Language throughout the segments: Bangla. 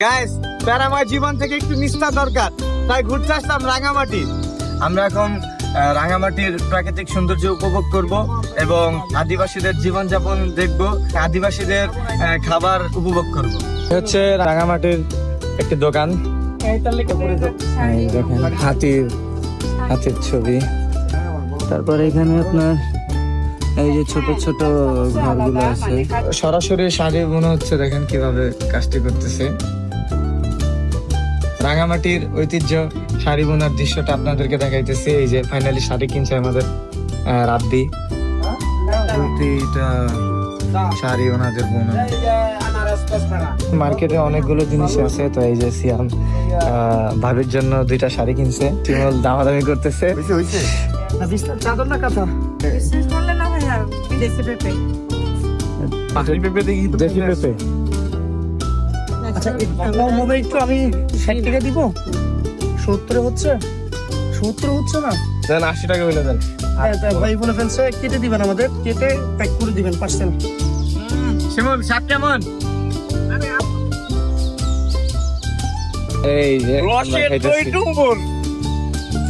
গাইস, প্যারাময় জীবন থেকে একটু নিস্তার দরকার, তাই ঘুরতে আসলাম রাঙামাটি। আমরা এখন রাঙামাটির প্রাকৃতিক সৌন্দর্য উপভোগ করব এবং আদিবাসীদের জীবনযাপন দেখব, আদিবাসীদের খাবার উপভোগ করব। হচ্ছে রাঙামাটির একটি দোকান, এই দেখেন হাতির ছবি। তারপরে এখানে আপনার এই যে ছোট ছোট ঘরগুলো আছে, সরাসরি শাড়ি মনে হচ্ছে। দেখেন কিভাবে কাজটি করতেছে। রাঙামাটির ঐতিহ্য শাড়ি বোনার দৃশ্যটা আপনাদেরকে দেখাইতেছি। এই যে ফাইনালি শাড়ি কিনছে আমাদের রাব্বি। শাড়ি ওনাদের বোনা। মার্কেটে অনেকগুলো জিনিস আছে, তো এই যে সিয়াম ভাবির জন্য 2টা শাড়ি কিনছে। শিমুল দামাদামি করতেছে। চাদর না কাঁথা? দেশি পেঁপে। আচ্ছা, একটু আমি 60 টাকা দিব। 70 হচ্ছে না? দেন 80 টাকা হইলে দেন। ভাই বলে ফেলছে, কেটে দিবেন, আমাদের কেটে প্যাক করে দিবেন পার্সেল। শিমুল স্বাদ কেমন? এই যে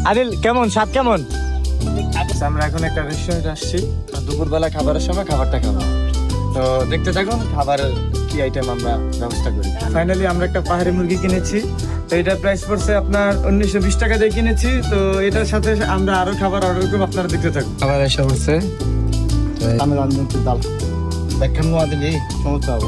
আদিল কেমন স্বাদ কেমন? আমরা এখন একটা রেস্টুরেন্টে আসছি, দুপুরবেলা খাবারের সময় খাবারটা খাবো। তো দেখতে থাকুন খাবারের কি আইটেম আমরা ব্যবস্থা করি। ফাইনালি আমরা একটা পাহাড়ি মুরগি কিনেছি। তো এটার প্রাইস পড়ছে আপনার 1920 টাকা দিয়ে কিনেছি। তো এটার সাথে আমরা আরো খাবার অর্ডার করবো, আপনারা দেখতে থাকুন। খাবার এসে পড়ছে। আমি রান্ধছি ডাল। ব্যাখ্যান দিলি সমস্যা হবো।